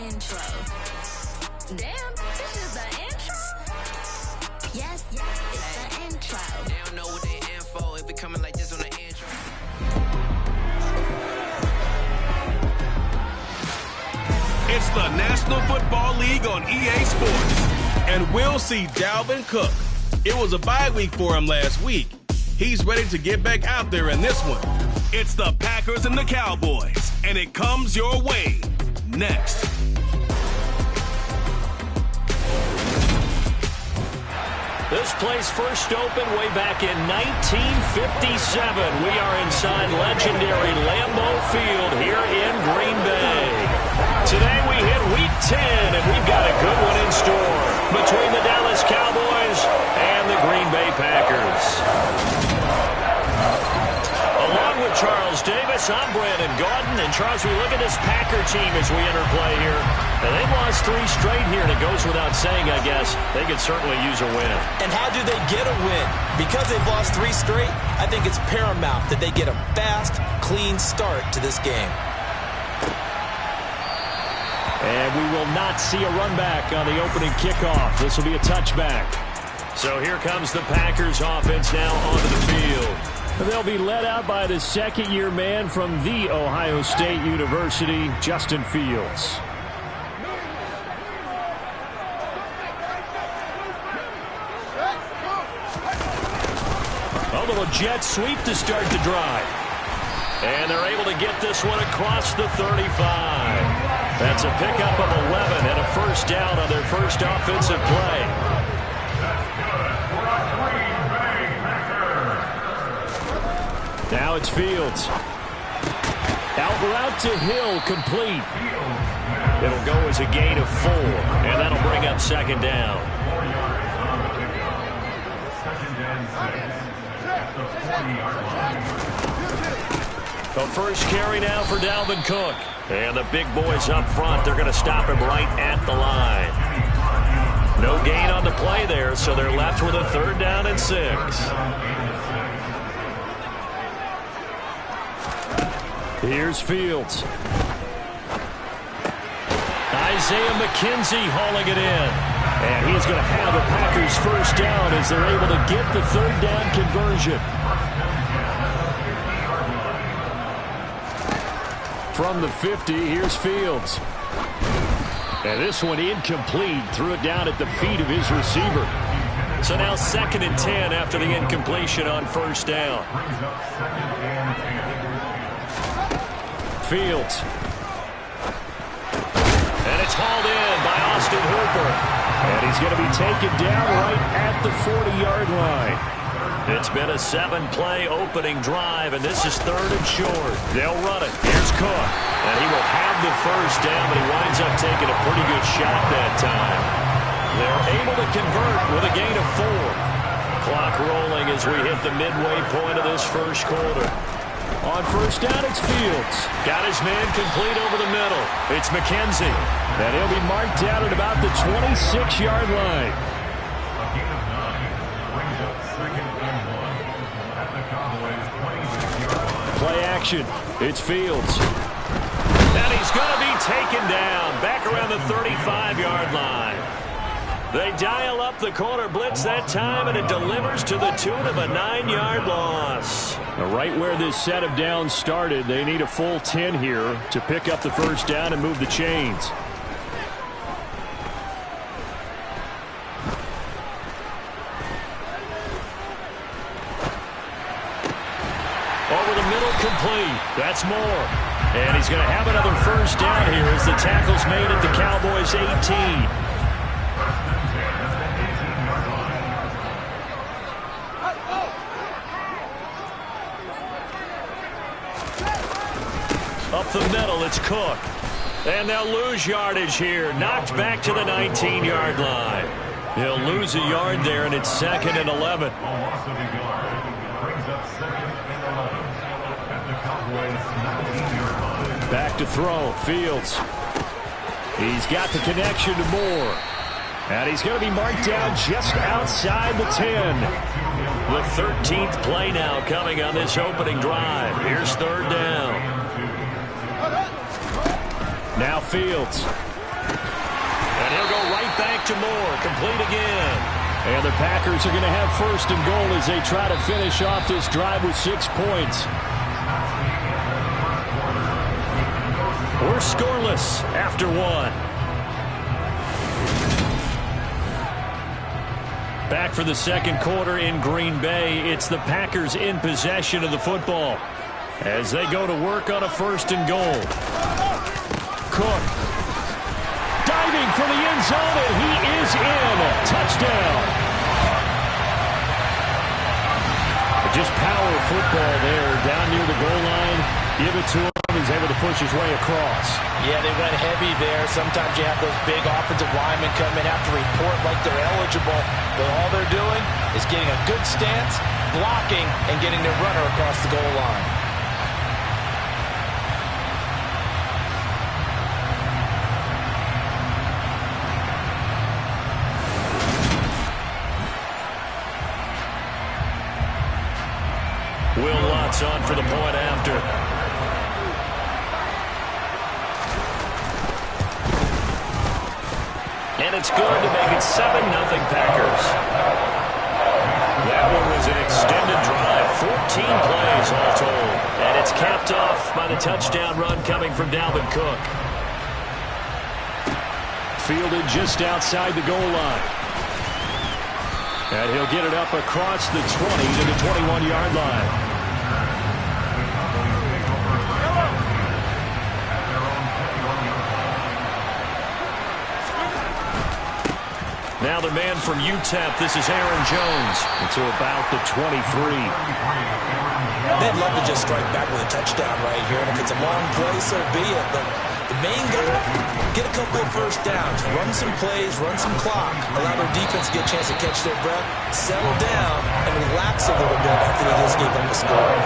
intro. Damn, this is the intro? Yes, it's the intro. They don't know what they in for. It be coming like this on the intro. It's the National Football League on EA Sports. And we'll see Dalvin Cook. It was a bye week for him last week. He's ready to get back out there in this one. It's the Packers and the Cowboys, and it comes your way next. This place first opened way back in 1957. We are inside legendary Lambeau Field here in Green Bay. Today we hit Week 10, and we've got a good one in store between the Dallas Cowboys and the Green Bay Packers. Along with Charles Davis, I'm Brandon Gaudin. And Charles, we look at this Packer team as we enter play here. And they've lost 3 straight here, and it goes without saying, I guess, they could certainly use a win. And how do they get a win? Because they've lost 3 straight, I think it's paramount that they get a fast, clean start to this game. And we will not see a run back on the opening kickoff. This will be a touchback. So here comes the Packers offense now onto the field. They'll be led out by the second-year man from The Ohio State University, Justin Fields. A little jet sweep to start the drive. And they're able to get this one across the 35. That's a pickup of 11 and a first down on their first offensive play. Now it's Fields. Out route to Hill, complete. It'll go as a gain of 4, and that'll bring up second down. The first carry now for Dalvin Cook. And the big boys up front, they're going to stop him right at the line. No gain on the play there, so they're left with a 3rd down and 6. Here's Fields. Isaiah McKenzie hauling it in. And he's going to have the Packers first down as they're able to get the 3rd down conversion. From the 50, here's Fields. And this one incomplete. Threw it down at the feet of his receiver. So now 2nd and 10 after the incompletion on first down. Fields. And it's hauled in by Austin Hooper. And he's going to be taken down right at the 40-yard line. It's been a 7-play opening drive, and this is 3rd and short. They'll run it. Here's Cook. And he will have the first down, but he winds up taking a pretty good shot that time. They're able to convert with a gain of 4. Clock rolling as we hit the midway point of this first quarter. On first down, it's Fields. Got his man complete over the middle. It's McKenzie. And he'll be marked down at about the 26-yard line. Play action. It's Fields. And he's going to be taken down back around the 35-yard line. They dial up the corner blitz that time, and it delivers to the tune of a 9-yard loss. Right where this set of downs started, they need a full 10 here to pick up the first down and move the chains. Over the middle, complete. That's more. And he's going to have another first down here as the tackle's made at the Cowboys' 18. Up the middle, it's Cook. And they'll lose yardage here. Knocked back to the 19-yard line. He'll lose a yard there, and it's 2nd and 11. Back to throw. Fields. He's got the connection to Moore. And he's going to be marked down just outside the 10. The 13th play now coming on this opening drive. Here's 3rd down. Now Fields. And he'll go right back to Moore. Complete again. And the Packers are going to have first and goal as they try to finish off this drive with 6 points. We're scoreless after 1. Back for the second quarter in Green Bay. It's the Packers in possession of the football as they go to work on a first and goal. Cook diving for the end zone, and he is in. Touchdown. Just power football there down near the goal line. Give it to him. He's able to push his way across. Yeah, they went heavy there. Sometimes you have those big offensive linemen come in, have to report like they're eligible. But all they're doing is getting a good stance, blocking, and getting their runner across the goal line. Will Lutz on for the point after. And it's good to make it 7-0 Packers. That one was an extended drive, 14 plays all told. And it's capped off by the touchdown run coming from Dalvin Cook. Fielded just outside the goal line. And he'll get it up across the 20 to the 21-yard line. Now the man from UTEP, this is Aaron Jones, into about the 23. They'd love to just strike back with a touchdown right here, and if it's a long play, so be it. But the main goal, get a couple of first downs, run some plays, run some clock, allow their defense to get a chance to catch their breath, settle down, and relax a little bit after they just gave them a score.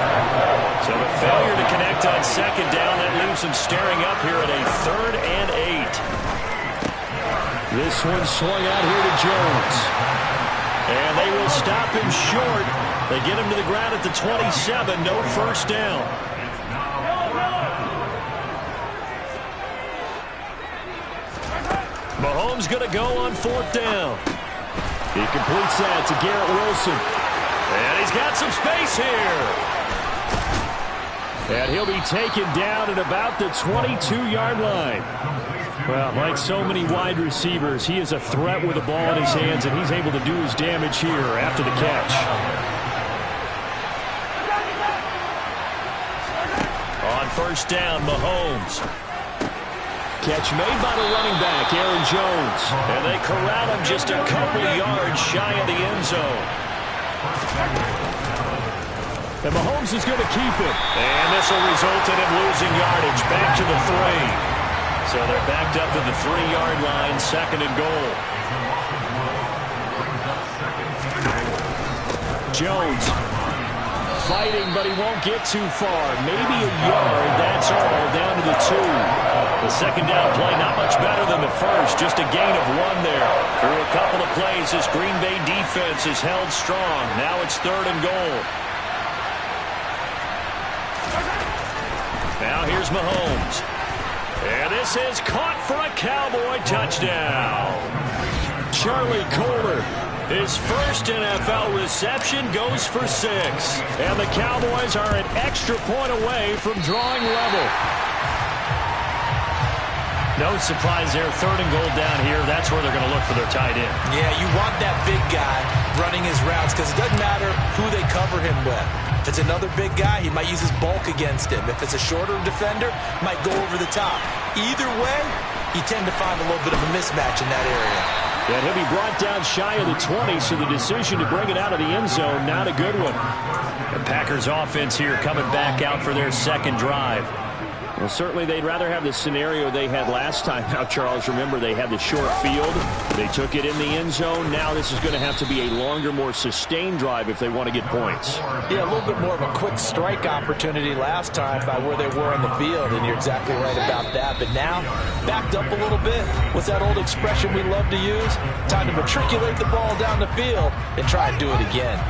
So a failure to connect on second down, that leaves them staring up here at a 3rd and 8. This one swung out here to Jones. And they will stop him short. They get him to the ground at the 27. No first down. Mahomes going to go on 4th down. He completes that to Garrett Wilson. And he's got some space here. And he'll be taken down at about the 22-yard line. Well, like so many wide receivers, he is a threat with the ball in his hands, and he's able to do his damage here after the catch. On first down, Mahomes. Catch made by the running back, Aaron Jones. And they corral him just a couple yards shy of the end zone. And Mahomes is going to keep it. And this will result in him losing yardage back to the 3. So they're backed up to the 3-yard line, 2nd and goal. Jones fighting, but he won't get too far. Maybe a yard, that's all, down to the 2. The second down play, not much better than the first, just a gain of 1 there. Through a couple of plays, this Green Bay defense is held strong. Now it's 3rd and goal. Now here's Mahomes. And this is caught for a Cowboy touchdown. Charlie Kohler, his first NFL reception, goes for 6. And the Cowboys are an extra point away from drawing level. No surprise there, 3rd and goal down here. That's where they're going to look for their tight end. Yeah, you want that big guy running his routes because it doesn't matter who they cover him with. If it's another big guy, he might use his bulk against him. If it's a shorter defender, might go over the top. Either way, you tend to find a little bit of a mismatch in that area. And he'll be brought down shy of the 20, so the decision to bring it out of the end zone, not a good one. The Packers offense here coming back out for their second drive. Well, certainly they'd rather have the scenario they had last time. Now, Charles, remember they had the short field. They took it in the end zone. Now this is going to have to be a longer, more sustained drive if they want to get points. Yeah, a little bit more of a quick strike opportunity last time by where they were on the field, and you're exactly right about that. But now, backed up a little bit. What's that old expression we love to use? Time to matriculate the ball down the field and try and do it again.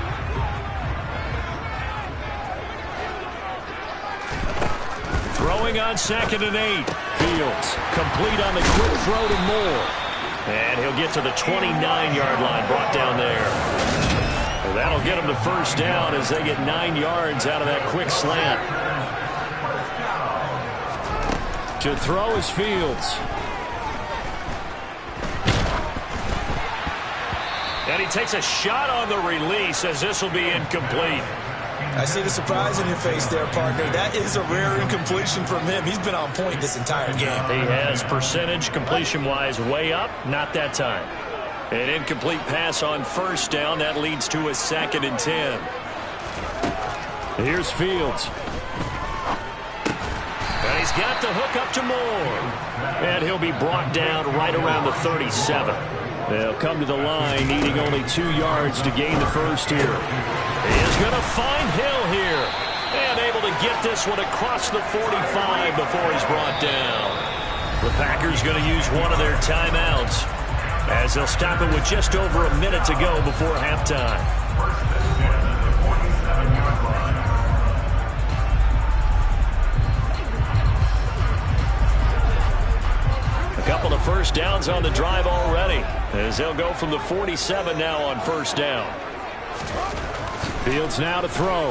Throwing on 2nd and 8. Fields. Complete on the quick throw to Moore. And he'll get to the 29-yard line, brought down there. And that'll get him the first down as they get 9 yards out of that quick slant. To throw is Fields. And he takes a shot on the release as this will be incomplete. I see the surprise in your face there, partner. That is a rare incompletion from him. He's been on point this entire game. He has percentage completion-wise way up. Not that time. An incomplete pass on first down. That leads to a 2nd and 10. Here's Fields. And he's got the hook up to Moore. And he'll be brought down right around the 37. They'll come to the line needing only 2 yards to gain the first here. He is going to find Hill here. And able to get this one across the 45 before he's brought down. The Packers going to use one of their timeouts as they'll stop it with just over a minute to go before halftime. A couple of first downs on the drive already as they'll go from the 47 now on first down. Fields now to throw.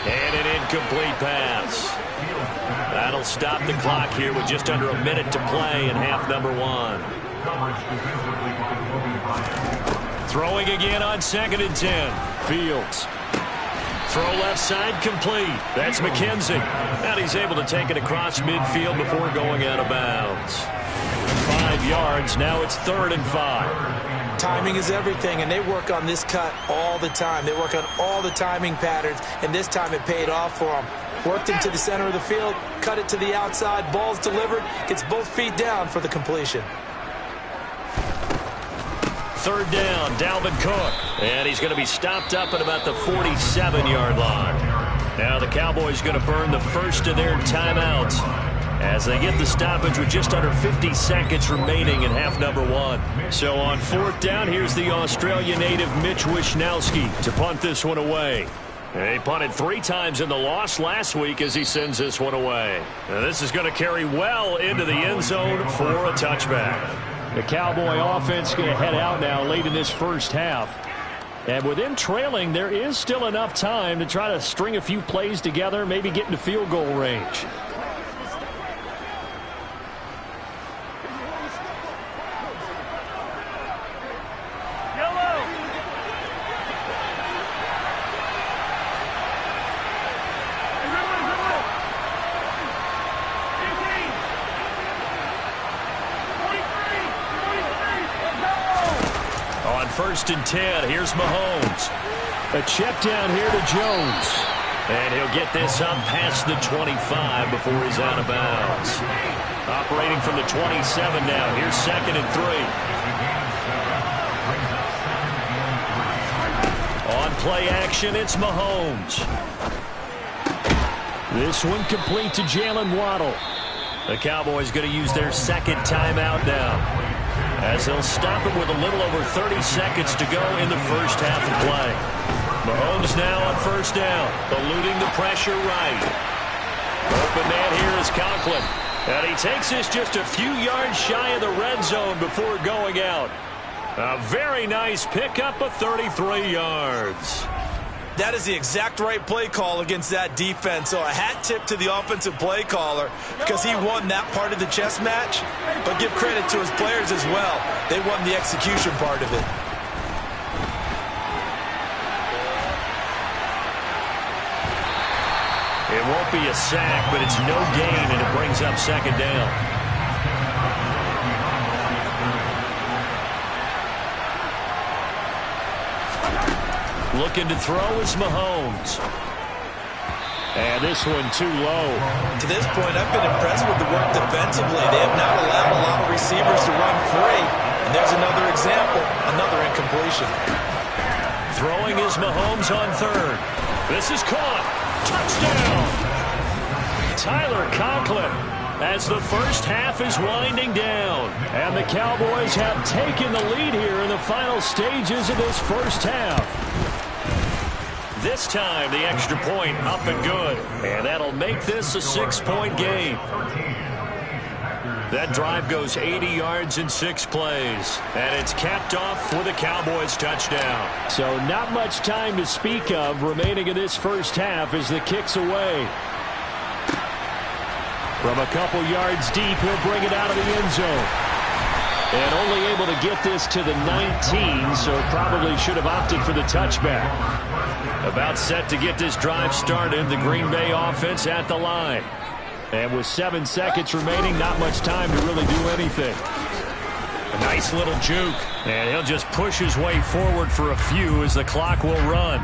And an incomplete pass. That'll stop the clock here with just under a minute to play in half number 1. Throwing again on 2nd and 10. Fields. Throw left side complete. That's McKenzie. And he's able to take it across midfield before going out of bounds. 5 yards. Now it's 3rd and 5. Timing is everything, and they work on this cut all the time. They work on all the timing patterns, and this time it paid off for them. Worked him to the center of the field, cut it to the outside, ball's delivered, gets both feet down for the completion. 3rd down, Dalvin Cook. And he's going to be stopped up at about the 47-yard line. Now the Cowboys going to burn the first of their timeouts as they get the stoppage with just under 50 seconds remaining in half number 1. So on 4th down, here's the Australia native Mitch Wishnowsky to punt this one away. He punted 3 times in the loss last week as he sends this one away. Now this is going to carry well into the end zone for a touchback. The Cowboy offense going to head out now late in this first half. And with them trailing, there is still enough time to try to string a few plays together, maybe get into field goal range. On 1st and 10, here's Mahomes. A check down here to Jones. And he'll get this up past the 25 before he's out of bounds. Operating from the 27 now. Here's 2nd and 3. On play action, it's Mahomes. This one complete to Jalen Waddle. The Cowboys going to use their 2nd timeout now, as they'll stop it with a little over 30 seconds to go in the first half of play. Mahomes now on 1st down, eluding the pressure right. Open man here is Conklin. And he takes this just a few yards shy of the red zone before going out. A very nice pickup of 33 yards. That is the exact right play call against that defense. So a hat tip to the offensive play caller because he won that part of the chess match. But give credit to his players as well. They won the execution part of it. It won't be a sack, but it's no gain, and it brings up 2nd down. Looking to throw is Mahomes. And this one too low. To this point, I've been impressed with the work defensively. They have not allowed a lot of receivers to run free. And there's another example, another incompletion. Throwing is Mahomes on 3rd. This is caught. Touchdown. Tyler Conklin as the first half is winding down. And the Cowboys have taken the lead here in the final stages of this first half. This time, the extra point up and good. And that'll make this a 6-point game. That drive goes 80 yards in 6 plays. And it's capped off with a Cowboys touchdown. So not much time to speak of remaining in this first half as the kick's away. From a couple yards deep, he'll bring it out of the end zone. And only able to get this to the 19, so probably should have opted for the touchback. About set to get this drive started, the Green Bay offense at the line. And with 7 seconds remaining, not much time to really do anything. A nice little juke. And he'll just push his way forward for a few as the clock will run.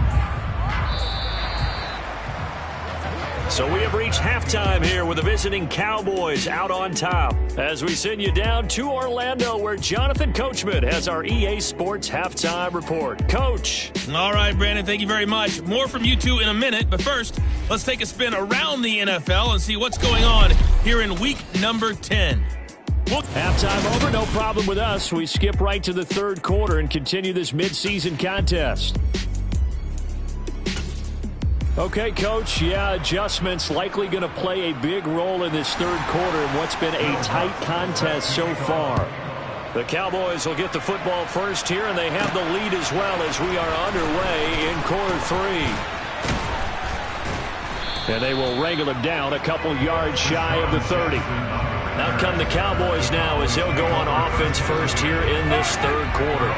So we have reached halftime here with the visiting Cowboys out on top. As we send you down to Orlando, where Jonathan Coachman has our EA Sports Halftime Report. Coach. All right, Brandon, thank you very much. More from you two in a minute, but first, let's take a spin around the NFL and see what's going on here in week number 10. Halftime over, no problem with us. We skip right to the third quarter and continue this midseason contest. Okay, Coach, adjustments likely going to play a big role in this third quarter in what's been a tight contest so far. The Cowboys will get the football first here, and they have the lead as well as we are underway in quarter 3. And they will wrangle him down a couple yards shy of the 30. Out come the Cowboys now as they'll go on offense first here in this third quarter.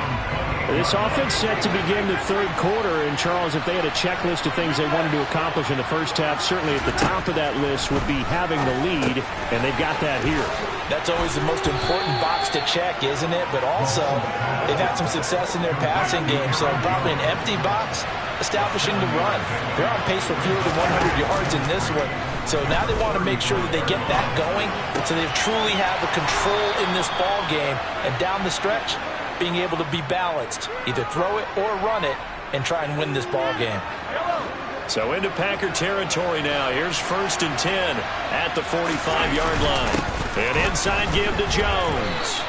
This offense set to begin the third quarter, and Charles, if they had a checklist of things they wanted to accomplish in the first half, certainly at the top of that list would be having the lead, and they've got that here. That's always the most important box to check, isn't it? But also, they've had some success in their passing game, so probably an empty box establishing the run. They're on pace for fewer than 100 yards in this one, so now they want to make sure that they get that going so they truly have the control in this ball game, and down the stretch, being able to be balanced, either throw it or run it, and try and win this ball game. So into Packer territory now. Here's 1st and 10 at the 45-yard line. And inside give to Jones.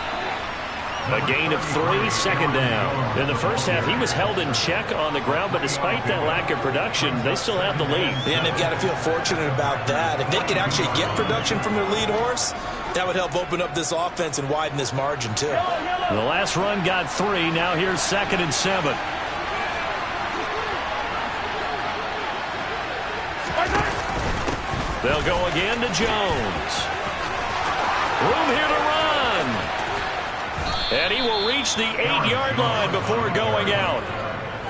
A gain of 3, second down. In the first half, he was held in check on the ground, but despite that lack of production, they still have the lead. And they've got to feel fortunate about that. If they could actually get production from their lead horse, that would help open up this offense and widen this margin, too. The last run got 3. Now here's 2nd and 7. They'll go again to Jones. Room here to run. And he will reach the 8-yard line before going out.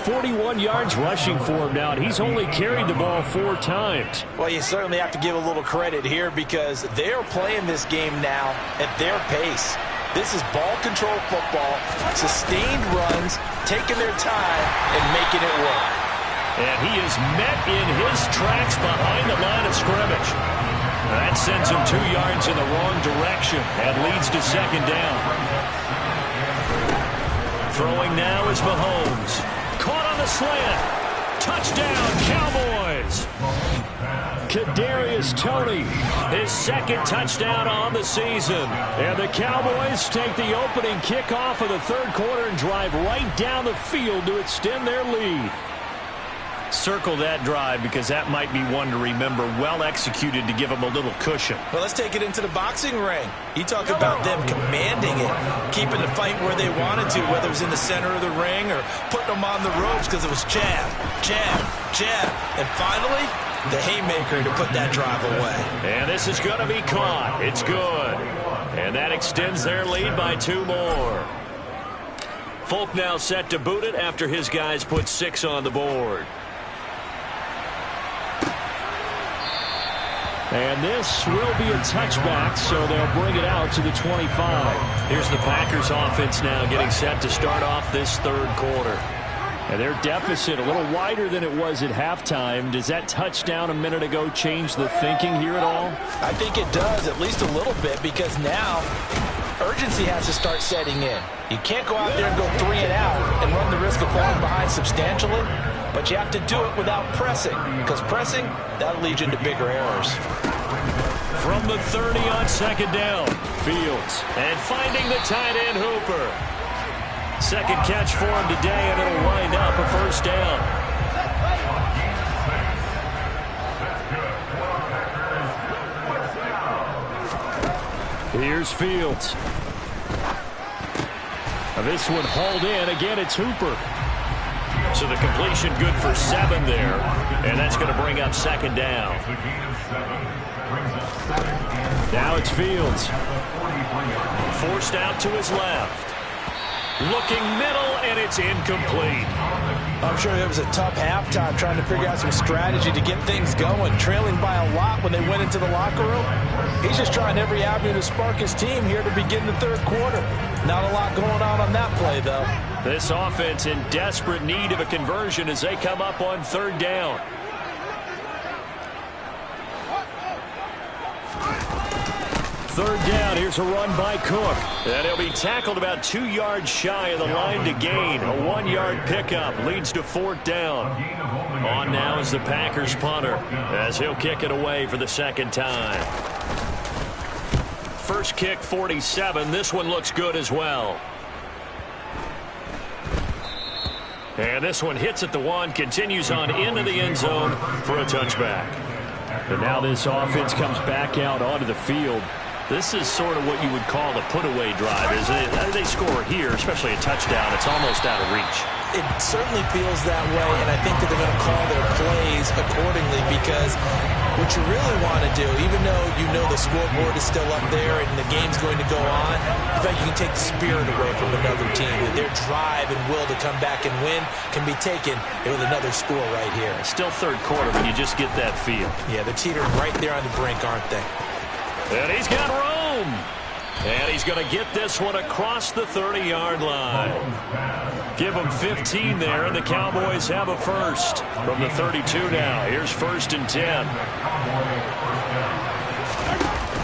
41 yards rushing for him now, and he's only carried the ball 4 times. Well, you certainly have to give a little credit here because they're playing this game now at their pace. This is ball control football, sustained runs, taking their time, and making it work. And he is met in his tracks behind the line of scrimmage. That sends him 2 yards in the wrong direction and leads to 2nd down. Throwing now is Mahomes. Caught on the slant. Touchdown, Cowboys. Kadarius Toney, His 2nd touchdown on the season. and the Cowboys take the opening kickoff of the third quarter and drive right down the field to extend their lead. Circle that drive because that might be one to remember. Well executed to give them a little cushion. Well, let's take it into the boxing ring. You talk about them commanding it, keeping the fight where they wanted to, whether it was in the center of the ring or putting them on the ropes because it was jab, jab, jab. And finally, the haymaker to put that drive away. And this is going to be caught. It's good. And that extends their lead by 2 more. Folk now set to boot it after his guys put 6 on the board. And this will be a touchback, so they'll bring it out to the 25. Here's the Packers offense now getting set to start off this third quarter. And their deficit a little wider than it was at halftime. Does that touchdown a minute ago change the thinking here at all? I think it does, at least a little bit, because now urgency has to start setting in. You can't go out there and go 3 and out and run the risk of falling behind substantially, but you have to do it without pressing, because pressing, that'll lead you into bigger errors. From the 30 on 2nd down, Fields. And finding the tight end Hooper. 2nd catch for him today, and it'll wind up a 1st down. Here's Fields. This one hauled in. Again, it's Hooper. So the completion good for 7 there. And that's going to bring up second down. Now it's Fields. Forced out to his left. Looking middle, and it's incomplete. I'm sure it was a tough halftime trying to figure out some strategy to get things going. Trailing by a lot when they went into the locker room. He's just trying every avenue to spark his team here to begin the third quarter. Not a lot going on that play, though. This offense in desperate need of a conversion as they come up on third down. Third down, here's a run by Cook. And he'll be tackled about 2 yards shy of the line to gain. A 1-yard pickup leads to fourth down. On now is the Packers punter as he'll kick it away for the second time. First kick 47. This one looks good as well. And this one hits at the 1, continues on into the end zone for a touchback. And now this offense comes back out onto the field. This is sort of what you would call a put-away drive, isn't it? They score here, especially a touchdown. It's almost out of reach. It certainly feels that way, and I think that they're going to call their plays accordingly because what you really want to do, even though you know the scoreboard is still up there and the game's going to go on, in fact, you can take the spirit away from another team. Their drive and will to come back and win can be taken with another score right here. Still third quarter, but you just get that feel. Yeah, they're teetering right there on the brink, aren't they? And he's got room. And he's going to get this one across the 30-yard line. Give them 15 there, and the Cowboys have a first from the 32 now. Here's 1st and 10.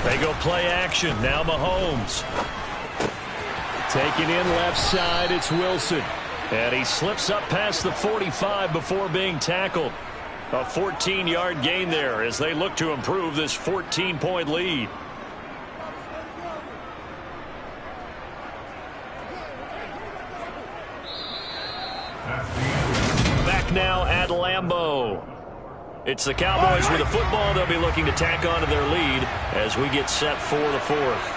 They go play action. Now Mahomes. Taking in left side, it's Wilson. And he slips up past the 45 before being tackled. A 14-yard gain there as they look to improve this 14-point lead. Back now at Lambeau. It's the Cowboys with the football. They'll be looking to tack on to their lead as we get set for the fourth.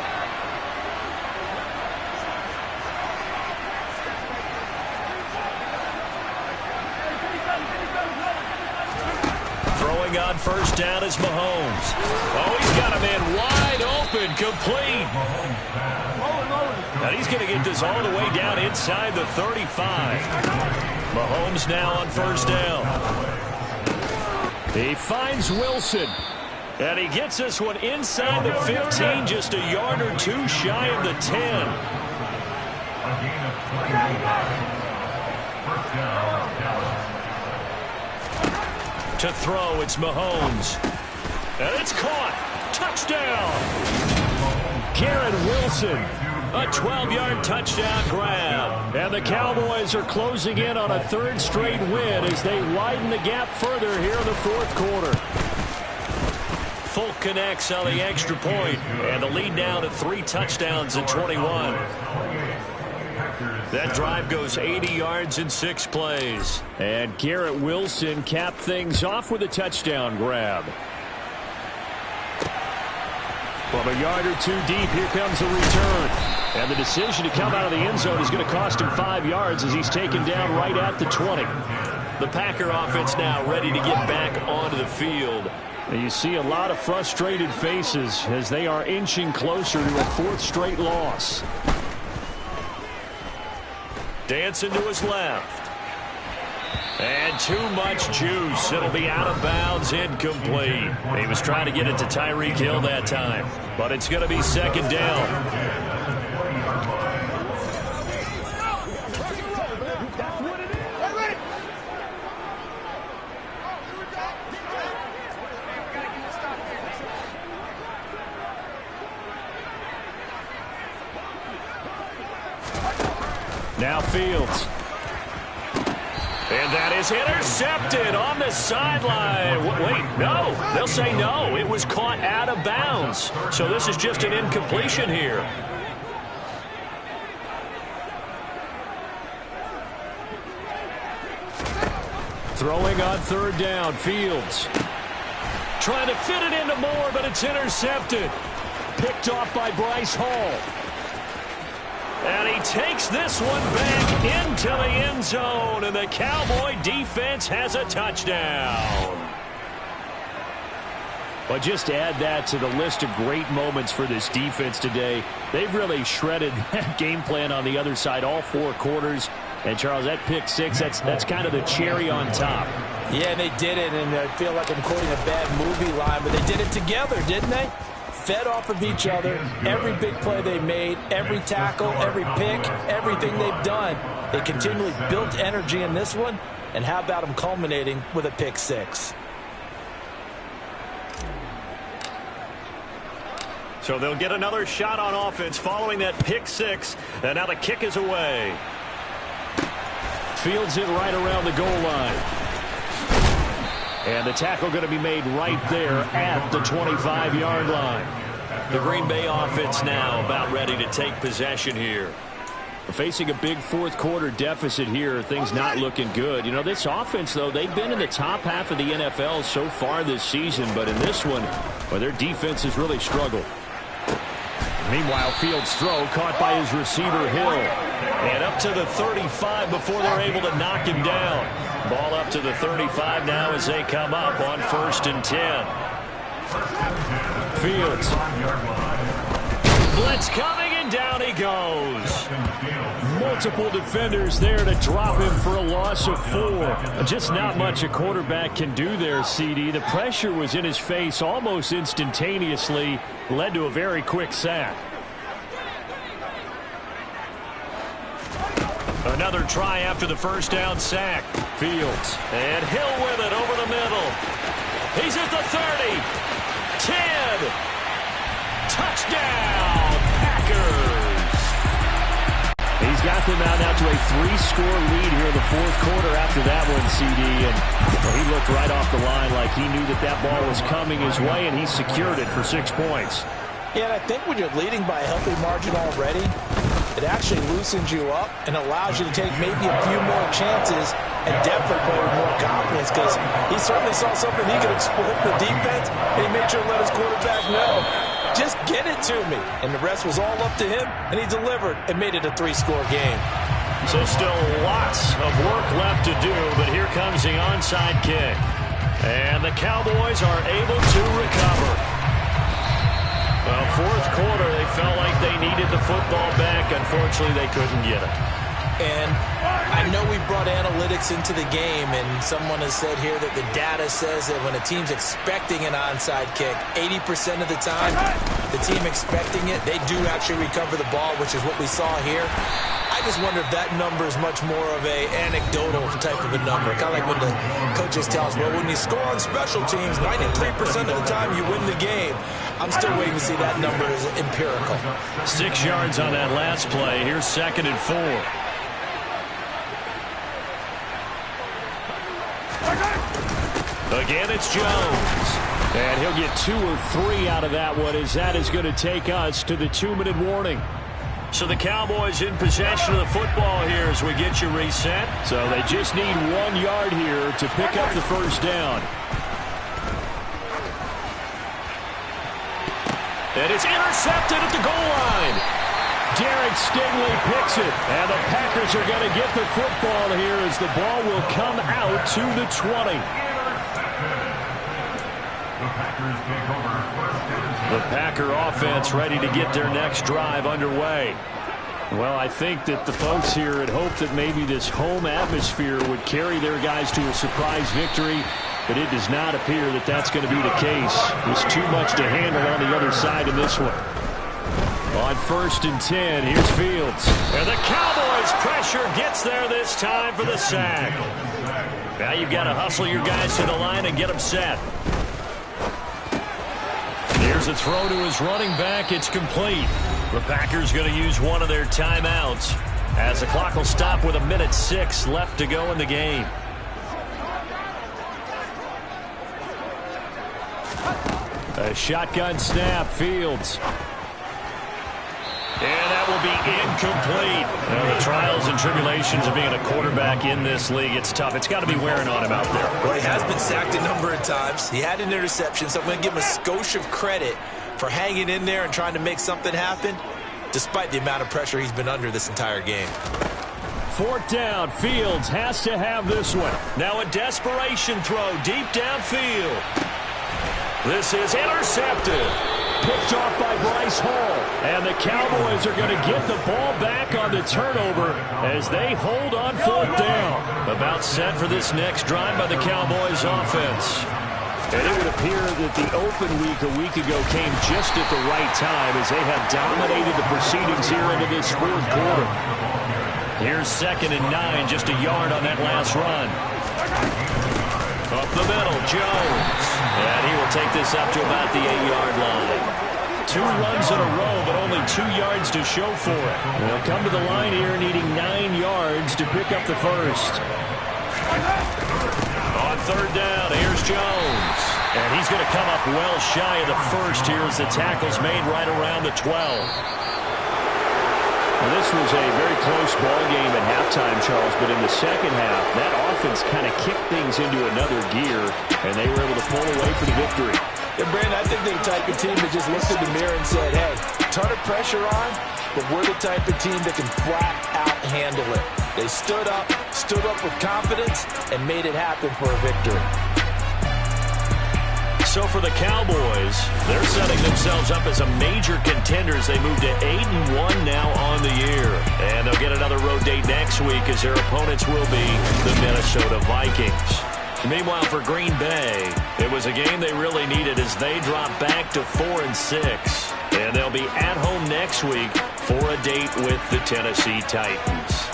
On first down is Mahomes. Oh, he's got a man wide open, complete. And he's going to get this all the way down inside the 35. Mahomes now on first down. He finds Wilson. And he gets this one inside the 15, just a yard or two shy of the 10. To throw, it's Mahomes. And it's caught. Touchdown. Garrett Wilson. A 12-yard touchdown grab. And the Cowboys are closing in on a third straight win as they widen the gap further here in the fourth quarter. Folk connects on the extra point, and the lead now to 3 touchdowns in 21. That drive goes 80 yards in 6 plays. And Garrett Wilson capped things off with a touchdown grab. From a yard or two deep, here comes a return. And the decision to come out of the end zone is going to cost him 5 yards as he's taken down right at the 20. The Packer offense now ready to get back onto the field. You see a lot of frustrated faces as they are inching closer to a 4th straight loss. Dancing to his left. And too much juice. It'll be out of bounds, incomplete. He was trying to get it to Tyreek Hill that time. But it's going to be second down. Now Fields. And that is intercepted on the sideline. Wait, no. They'll say no. It was caught out of bounds. So this is just an incompletion here. Throwing on third down, Fields. Trying to fit it into Moore, but it's intercepted. Picked off by Bryce Hall. And he takes this one back into the end zone, and the Cowboy defense has a touchdown. But just to add that to the list of great moments for this defense today, they've really shredded that game plan on the other side all 4 quarters. And, Charles, that pick 6, that's kind of the cherry on top. Yeah, they did it, and I feel like I'm quoting a bad movie line, but they did it together, didn't they? Fed off of each other, every big play they made, every tackle, every pick, everything they've done. They continually built energy in this one, and how about them culminating with a pick 6? So they'll get another shot on offense following that pick 6, and now the kick is away. Fields it right around the goal line. And the tackle going to be made right there at the 25-yard line. The Green Bay offense now about ready to take possession here. Facing a big fourth quarter deficit here, things not looking good. You know, this offense, though, they've been in the top half of the NFL so far this season, but in this one, well, their defense has really struggled. Meanwhile, Fields' throw caught by his receiver, Hill. And up to the 35 before they're able to knock him down. Ball up to the 35 now as they come up on 1st and 10. Fields. Blitz coming, and down he goes. Multiple defenders there to drop him for a loss of 4. Just not much a quarterback can do there, CD. The pressure was in his face almost instantaneously. Led to a very quick sack. Another try after the first down sack. Fields. And Hill with it over the middle. He's at the 30. 10. Touchdown, Packers. He's got them out now to a 3-score lead here in the fourth quarter after that one, CD. And he looked right off the line like he knew that ball was coming his way, and he secured it for 6 points. Yeah, and I think when you're leading by a healthy margin already, it actually loosens you up and allows you to take maybe a few more chances and definitely play with more confidence, because he certainly saw something he could exploit the defense, and he made sure to let his quarterback know, just get it to me. And the rest was all up to him, and he delivered and made it a 3-score game. So still lots of work left to do, but here comes the onside kick. And the Cowboys are able to recover. Well, fourth quarter, they felt like they needed the football back. Unfortunately, they couldn't get it. And I know we brought analytics into the game, and someone has said here that the data says that when a team's expecting an onside kick, 80% of the time, the team expecting it, they do actually recover the ball, which is what we saw here. I just wonder if that number is much more of a anecdotal type of a number. Kind of like when the coaches tell us, well, when you score on special teams, 93% of the time you win the game. I'm still waiting to see that number is empirical. 6 yards on that last play. Here's 2nd and 4. Again, it's Jones. And he'll get 2 or 3 out of that one, as that is going to take us to the 2-minute warning. So the Cowboys in possession of the football here as we get you reset. So they just need 1 yard here to pick up the first down. And it's intercepted at the goal line. Derek Stingley picks it. And the Packers are going to get the football here as the ball will come out to the 20. The Packer offense ready to get their next drive underway. Well, I think that the folks here had hoped that maybe this home atmosphere would carry their guys to a surprise victory, but it does not appear that that's going to be the case. There's too much to handle on the other side in this one. On 1st and 10, here's Fields. And the Cowboys pressure gets there this time for the sack. Now you've got to hustle your guys to the line and get them set. Here's a throw to his running back. It's complete. The Packers going to use one of their timeouts as the clock will stop with 1:06 left to go in the game. A shotgun snap, Fields. And that will be incomplete. Now, the trials and tribulations of being a quarterback in this league, it's tough. It's got to be wearing on him out there. Well, he has been sacked a number of times. He had an interception, so I'm going to give him a skosh of credit for hanging in there and trying to make something happen, despite the amount of pressure he's been under this entire game. Fourth down. Fields has to have this one. Now a desperation throw deep downfield. This is intercepted. Picked off by Bryce Hall. And the Cowboys are going to get the ball back on the turnover as they hold on fourth down. About set for this next drive by the Cowboys offense. And it would appear that the open week a week ago came just at the right time as they have dominated the proceedings here into this fourth quarter. Here's 2nd and 9, just a yard on that last run. Up the middle, Jones. And he will take this up to about the 8-yard line. 2 runs in a row, but only 2 yards to show for it. They'll come to the line here needing 9 yards to pick up the first. On 3rd down, here's Jones. And he's going to come up well shy of the first here as the tackle's made right around the 12. Well, this was a very close ball game at halftime, Charles, but in the second half, that offense kind of kicked things into another gear, and they were able to pull away for the victory. Yeah, Brandon, I think they're the type of team that just looked in the mirror and said, hey, ton of pressure on, but we're the type of team that can flat out handle it. They stood up with confidence, and made it happen for a victory. So for the Cowboys, they're setting themselves up as a major contender as they move to 8-1 now on the year. And they'll get another road date next week as their opponents will be the Minnesota Vikings. Meanwhile, for Green Bay, it was a game they really needed as they drop back to 4-6. And they'll be at home next week for a date with the Tennessee Titans.